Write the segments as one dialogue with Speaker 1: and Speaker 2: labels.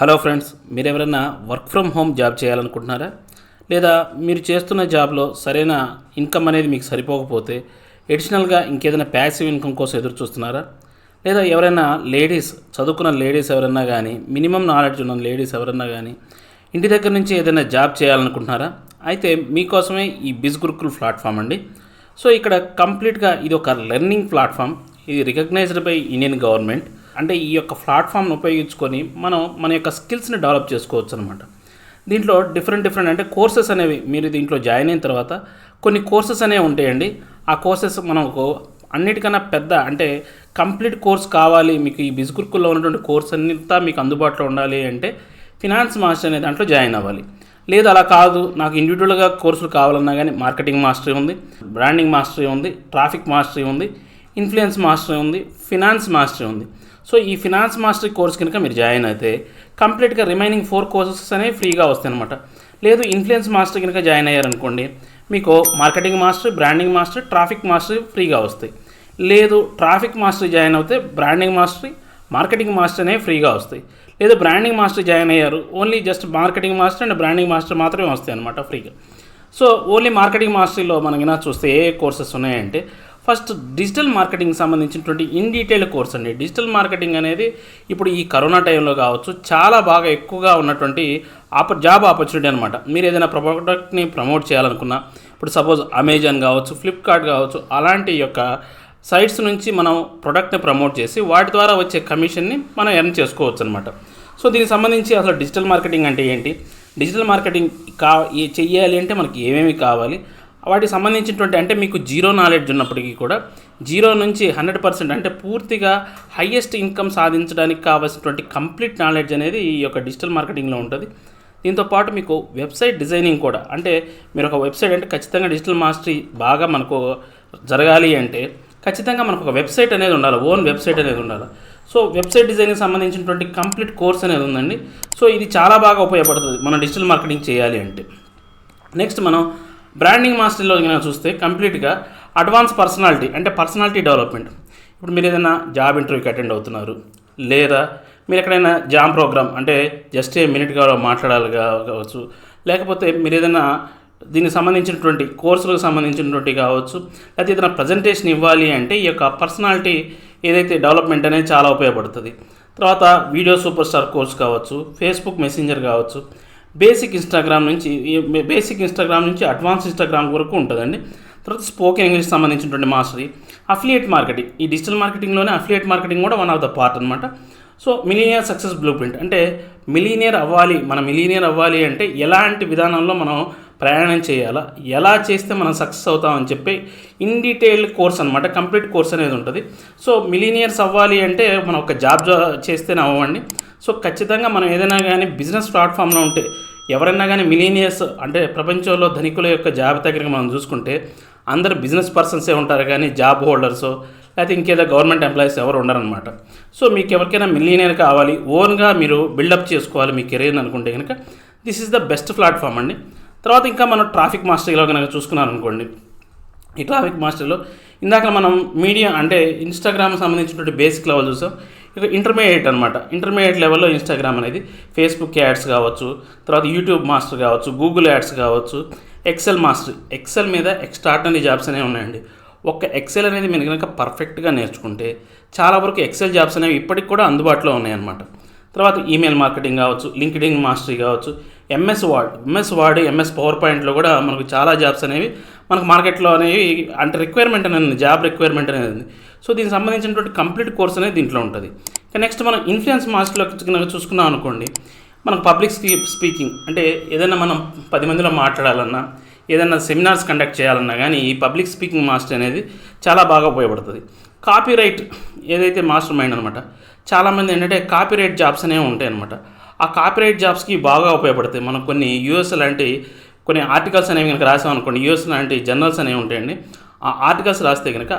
Speaker 1: Hello friends, మీరు ఎవరైనా work from home job చేయాలనుకుంటున్నారా? లేదా మీరు చేస్తున్న జాబ్లో సరైన ఇన్కమ్ అనేది మీకు సరిపోకపోతే ఎడిషనల్గా ఇంకేదైనా ప్యాసివ్ ఇన్కమ్ కోసం ఎదురు చూస్తున్నారా? లేదా ఎవరైనా లేడీస్, చదువుకున్న లేడీస్ ఎవరైనా కానీ, మినిమం నాలెడ్జ్ ఉన్న లేడీస్ ఎవరైనా కానీ ఇంటి దగ్గర నుంచి ఏదైనా జాబ్ చేయాలనుకుంటున్నారా? అయితే మీకోసమే ఈ బిజ్ గురుకుల్ ప్లాట్ఫామ్ అండి. సో ఇక్కడ కంప్లీట్గా ఇది ఒక లెర్నింగ్ ప్లాట్ఫామ్. ఇది రికగ్నైజ్డ్ బై ఇండియన్ గవర్నమెంట్. అంటే ఈ యొక్క ప్లాట్ఫామ్ను ఉపయోగించుకొని మనం మన యొక్క స్కిల్స్ని డెవలప్ చేసుకోవచ్చు అనమాట. దీంట్లో డిఫరెంట్ అంటే కోర్సెస్ అనేవి మీరు దీంట్లో జాయిన్ అయిన తర్వాత కొన్ని కోర్సెస్ అనేవి ఉంటాయండి. ఆ కోర్సెస్ మనకు అన్నిటికన్నా పెద్ద అంటే కంప్లీట్ కోర్స్ కావాలి, మీకు ఈ బిజ్ గురుకుల్లో ఉన్నటువంటి కోర్స్ అంతా మీకు అందుబాటులో ఉండాలి అంటే ఫినాన్స్ మాస్టర్ అనే దాంట్లో జాయిన్ అవ్వాలి. లేదు అలా కాదు, నాకు ఇండివిజువల్గా కోర్సులు కావాలన్నా కానీ మార్కెటింగ్ మాస్టరీ ఉంది, బ్రాండింగ్ మాస్టరీ ఉంది, ట్రాఫిక్ మాస్టరీ ఉంది, ఇన్ఫ్లుయెన్స్ మాస్టరీ ఉంది, ఫినాన్స్ మాస్టరీ ఉంది. సో ఈ ఫినాన్స్ మాస్టరీ కోర్స్ కనుక మీరు జాయిన్ అయితే కంప్లీట్గా రిమైనింగ్ 4 కోర్సెస్ అనేవి ఫ్రీగా వస్తాయి అనమాట. లేదు ఇన్ఫ్లుయెన్స్ మాస్టర్ కనుక జాయిన్ అయ్యారనుకోండి, మీకు marketing master, branding master, traffic mastery ఫ్రీగా వస్తాయి. లేదు ట్రాఫిక్ మాస్టరీ జాయిన్ అవుతే బ్రాండింగ్ మాస్టరీ, మార్కెటింగ్ మాస్టర్ అనేవి ఫ్రీగా వస్తాయి. లేదు బ్రాండింగ్ మాస్టర్ జాయిన్ అయ్యారు, only just marketing master and branding master మాత్రమే వస్తాయి అనమాట ఫ్రీగా. సో ఓన్లీ మార్కెటింగ్ మాస్టరీలో మనకి చూస్తే ఏ కోర్సెస్ ఉన్నాయంటే, ఫస్ట్ డిజిటల్ మార్కెటింగ్ సంబంధించినటువంటి ఇన్ డీటెయిల్ కోర్స్ అండి. డిజిటల్ మార్కెటింగ్ అనేది ఇప్పుడు ఈ కరోనా టైంలో కావచ్చు చాలా బాగా ఎక్కువగా ఉన్నటువంటి జాబ్ ఆపర్చునిటీ అనమాట. మీరు ఏదైనా ప్రోడక్ట్ని ప్రమోట్ చేయాలనుకున్నా, ఇప్పుడు సపోజ్ అమెజాన్ కావచ్చు, ఫ్లిప్కార్ట్ కావచ్చు, అలాంటి యొక్క సైట్స్ నుంచి మనం ప్రొడక్ట్ని ప్రమోట్ చేసి వాటి ద్వారా వచ్చే కమిషన్ని మనం ఎర్న్ చేసుకోవచ్చు అనమాట. సో దీనికి సంబంధించి అసలు డిజిటల్ మార్కెటింగ్ అంటే ఏంటి, డిజిటల్ మార్కెటింగ్ చెయ్యాలి అంటే మనకి ఏమేమి కావాలి, వాటికి సంబంధించినటువంటి అంటే మీకు జీరో నాలెడ్జ్ ఉన్నప్పటికీ కూడా 0 నుంచి 100% అంటే పూర్తిగా హయ్యెస్ట్ ఇన్కమ్ సాధించడానికి కావాల్సినటువంటి కంప్లీట్ నాలెడ్జ్ అనేది ఈ యొక్క డిజిటల్ మార్కెటింగ్లో ఉంటుంది. దీంతోపాటు మీకు వెబ్సైట్ డిజైనింగ్ కూడా, అంటే మీరు ఒక వెబ్సైట్ అంటే ఖచ్చితంగా డిజిటల్ మాస్టరీ బాగా మనకు జరగాలి అంటే ఖచ్చితంగా మనకు ఒక వెబ్సైట్ అనేది ఉండాలి, ఓన్ వెబ్సైట్ అనేది ఉండాలి. సో వెబ్సైట్ డిజైనింగ్ సంబంధించినటువంటి కంప్లీట్ కోర్స్ అనేది ఉందండి. సో ఇది చాలా బాగా ఉపయోగపడుతుంది మనం డిజిటల్ మార్కెటింగ్ చేయాలి అంటే. నెక్స్ట్ మనం బ్రాండింగ్ మాస్టరీలో చూస్తే కంప్లీట్గా అడ్వాన్స్ పర్సనాలిటీ అంటే పర్సనాలిటీ డెవలప్మెంట్. ఇప్పుడు మీరు ఏదైనా జాబ్ ఇంటర్వ్యూకి అటెండ్ అవుతున్నారు, లేదా మీరు ఎక్కడైనా జామ్ ప్రోగ్రామ్ అంటే జస్ట్ ఏ మినిట్గా మాట్లాడాలి కావచ్చు, లేకపోతే మీరు ఏదైనా దీనికి సంబంధించినటువంటి కోర్సులకు సంబంధించినటువంటి కావచ్చు, లేకపోతే ఏదైనా ప్రజెంటేషన్ ఇవ్వాలి అంటే ఈ యొక్క పర్సనాలిటీ ఏదైతే డెవలప్మెంట్ అనేది చాలా ఉపయోగపడుతుంది. తర్వాత వీడియో సూపర్ స్టార్ కోర్స్ కావచ్చు, ఫేస్బుక్ మెసెంజర్ కావచ్చు, బేసిక్ ఇన్స్టాగ్రామ్ నుంచి అడ్వాన్స్ ఇన్స్టాగ్రామ్ వరకు ఉంటుందండి. తర్వాత స్పోకెన్ ఇంగ్లీష్ సంబంధించినటువంటి మాస్టరీ, అఫిలియేట్ మార్కెటింగ్, ఈ డిజిటల్ మార్కెటింగ్లోనే అఫిలియేట్ మార్కెటింగ్ కూడా వన్ ఆఫ్ ద పార్ట్ అనమాట. So millionaire success blue print అంటే మిలీనియర్ అవ్వాలి అంటే ఎలాంటి విధానంలో మనం ప్రయాణం చేయాలా, ఎలా చేస్తే మనం సక్సెస్ అవుతామని చెప్పి ఇన్ డీటెయిల్డ్ కోర్స్ అనమాట, కంప్లీట్ కోర్స్ అనేది ఉంటుంది. సో మిలీనియర్స్ అవ్వాలి అంటే మనం ఒక జాబ్ చేస్తేనే అవ్వండి. సో ఖచ్చితంగా మనం ఏదైనా కానీ బిజినెస్ ప్లాట్ఫామ్లో ఉంటే ఎవరైనా కానీ మిలీనియర్స్ అంటే ప్రపంచంలో ధనికుల యొక్క జాబితా కనుక మనం చూసుకుంటే అందరు బిజినెస్ పర్సన్సే ఉంటారు, కానీ జాబ్ హోల్డర్స్ లేకపోతే ఇంకేదో గవర్నమెంట్ ఎంప్లాయీస్ ఎవరు ఉండరనమాట. సో మీకు ఎవరికైనా మిలీనియర్ కావాలి, ఓన్గా మీరు బిల్డప్ చేసుకోవాలి మీ కెరీర్ని అనుకుంటే కనుక this is the best platform అండి. తర్వాత ఇంకా మనం ట్రాఫిక్ మాస్టరీలో కనుక చూసుకున్నారనుకోండి, ఈ ట్రాఫిక్ మాస్టరీలో ఇందాక మనం మీడియా అంటే ఇన్స్టాగ్రామ్ సంబంధించినటువంటి బేసిక్ లెవెల్ చూసాం. ఇక ఇంటర్మీడియట్ అనమాట, ఇంటర్మీడియట్ లెవెల్లో ఇన్స్టాగ్రామ్ అనేది ఫేస్బుక్ యాడ్స్ కావచ్చు, తర్వాత యూట్యూబ్ మాస్టర్ కావచ్చు, గూగుల్ యాడ్స్ కావచ్చు, ఎక్సెల్ మాస్టర్, ఎక్సెల్ మీద ఎక్స్ట్రాడినరీ జాబ్స్ అనేవి ఉన్నాయండి. ఒక్క ఎక్సెల్ అనేది మీరు కనుక పర్ఫెక్ట్గా నేర్చుకుంటే చాలా వరకు ఎక్సెల్ జాబ్స్ అనేవి ఇప్పటికి కూడా అందుబాటులో ఉన్నాయన్నమాట. తర్వాత ఈమెయిల్ మార్కెటింగ్ కావచ్చు, లింక్డ్ఇన్ మాస్టరీ కావచ్చు, ఎంఎస్ వర్డ్, ఎంఎస్ పవర్ పాయింట్లో కూడా మనకు చాలా జాబ్స్ అనేవి మనకు మార్కెట్లో అనేవి అంటే రిక్వైర్మెంట్ అనేది ఉంది, జాబ్ రిక్వైర్మెంట్ అనేది ఉంది. సో దీనికి సంబంధించినటువంటి కంప్లీట్ కోర్స్ అనేది దీంట్లో ఉంటుంది. నెక్స్ట్ మనం ఇన్ఫ్లుయెన్స్ మాస్టర్లో కనుక చూసుకున్నాం అనుకోండి, మనకు పబ్లిక్ స్పీకింగ్ అంటే ఏదైనా మనం 10 మందిలో మాట్లాడాలన్నా, ఏదైనా సెమినార్స్ కండక్ట్ చేయాలన్నా కానీ ఈ పబ్లిక్ స్పీకింగ్ మాస్టర్ అనేది చాలా బాగా ఉపయోగపడుతుంది. కాపీరైట్ ఏదైతే మాస్టర్ మైండ్ అనమాట, చాలామంది ఏంటంటే కాపీరైట్ జాబ్స్ అనేవి ఉంటాయి అనమాట. ఆ కాపీరైట్ జాబ్స్కి బాగా ఉపయోగపడతాయి. మనం కొన్ని యూఎస్ లాంటి కొన్ని ఆర్టికల్స్ అనేవి కనుక రాసామనుకోండి, యూఎస్ లాంటి జర్నల్స్ అనేవి ఉంటాయండి. ఆ ఆర్టికల్స్ రాస్తే కనుక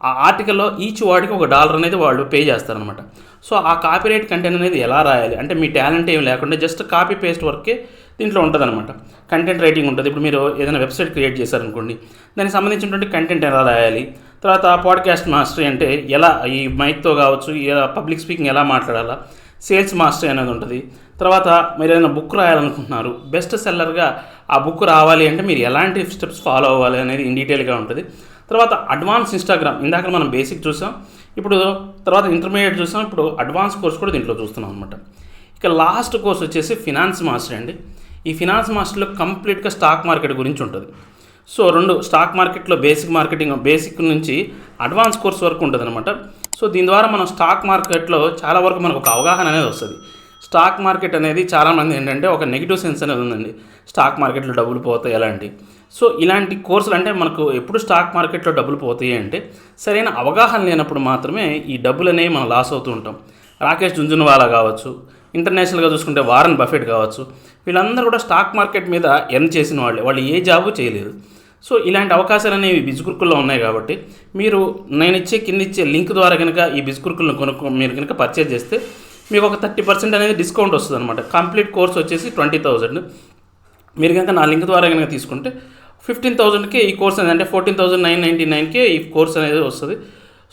Speaker 1: ఆ ఆర్టికల్లో ఈచ్ వాడికి $1 అనేది వాళ్ళు పే చేస్తారనమాట. సో ఆ కాపీరైట్ కంటెంట్ అనేది ఎలా రాయాలి అంటే మీ టాలెంట్ ఏమి లేకుండా జస్ట్ కాపీ పేస్ట్ వర్కే దీంట్లో ఉంటుంది అనమాట. కంటెంట్ రైటింగ్ ఉంటుంది. ఇప్పుడు మీరు ఏదైనా వెబ్సైట్ క్రియేట్ చేశారనుకోండి, దానికి సంబంధించినటువంటి కంటెంట్ ఎలా రాయాలి, తర్వాత పాడ్కాస్ట్ మాస్టరీ అంటే ఎలా ఈ మైక్తో కావచ్చు, ఎలా పబ్లిక్ స్పీకింగ్ ఎలా మాట్లాడాలా, సేల్స్ మాస్టరీ అనేది ఉంటుంది. తర్వాత మీరు ఏదైనా బుక్ రాయాలనుకుంటున్నారు, బెస్ట్ సెల్లర్గా ఆ బుక్ రావాలి అంటే మీరు ఎలాంటి స్టెప్స్ ఫాలో అవ్వాలి అనేది ఇన్ డీటెయిల్గా ఉంటుంది. తర్వాత అడ్వాన్స్ ఇన్స్టాగ్రామ్, ఇందాక మనం బేసిక్ చూసాం, ఇప్పుడు తర్వాత ఇంటర్మీడియట్ చూసాం, ఇప్పుడు అడ్వాన్స్ కోర్స్ కూడా దీంట్లో చూస్తున్నాం అనమాట. ఇక లాస్ట్ కోర్స్ వచ్చేసి ఫినాన్స్ మాస్టర్ అండి. ఈ ఫినాన్స్ మాస్టర్లో కంప్లీట్గా స్టాక్ మార్కెట్ గురించి ఉంటుంది. సో 2 స్టాక్ మార్కెట్లో బేసిక్ నుంచి అడ్వాన్స్ కోర్స్ వరకు ఉంటుంది అనమాట. సో దీని ద్వారా మనం స్టాక్ మార్కెట్లో చాలా వరకు మనకు ఒక అవగాహన అనేది వస్తుంది. స్టాక్ మార్కెట్ అనేది చాలామంది ఏంటంటే ఒక నెగిటివ్ సెన్స్ అనేది ఉందండి, స్టాక్ మార్కెట్లో డబ్బులు పోతాయి అలాంటి. సో ఇలాంటి కోర్సులు అంటే మనకు ఎప్పుడు స్టాక్ మార్కెట్లో డబ్బులు పోతాయి అంటే సరైన అవగాహన లేనప్పుడు మాత్రమే ఈ డబ్బులు అనేవి మనం లాస్ అవుతూ ఉంటాం. రాకేష్ జుంజున్వాలా కావచ్చు, ఇంటర్నేషనల్గా చూసుకుంటే వారన్ బఫెట్ కావచ్చు, వీళ్ళందరూ కూడా స్టాక్ మార్కెట్ మీద ఎర్న్ చేసిన వాళ్ళు ఏ జాబు చేయలేదు. సో ఇలాంటి అవకాశాలు అనేవి బిజ్గురుకుల్లో ఉన్నాయి కాబట్టి మీరు కింద ఇచ్చే లింక్ ద్వారా కనుక ఈ బిజ్గురుకులను మీరు కనుక పర్చేజ్ చేస్తే మీకు ఒక 30% అనేది డిస్కౌంట్ వస్తుంది అనమాట. కంప్లీట్ కోర్స్ వచ్చేసి 20,000. మీరు కనుక నా లింక్ ద్వారా కనుక తీసుకుంటే 15,000కే ఈ కోర్స్ అనేది, అంటే 14,999కే ఈ కోర్స్ అనేది వస్తుంది.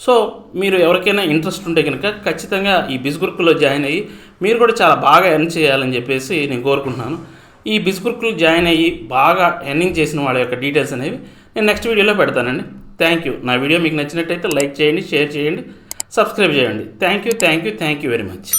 Speaker 1: సో మీరు ఎవరికైనా ఇంట్రెస్ట్ ఉంటే కనుక ఖచ్చితంగా ఈ బిజ్గురుకుల్లో జాయిన్ అయ్యి మీరు కూడా చాలా బాగా ఎర్న్ చేయాలని చెప్పేసి నేను కోరుకుంటున్నాను. ఈ బిజ్గురుకులు జాయిన్ అయ్యి బాగా ఎర్నింగ్ చేసిన వాళ్ళ యొక్క డీటెయిల్స్ అనేవి నేను నెక్స్ట్ వీడియోలో పెడతానండి. Thank you. నా వీడియో మీకు నచ్చినట్టయితే లైక్ చేయండి, షేర్ చేయండి, సబ్స్క్రైబ్ చేయండి. Thank you very much.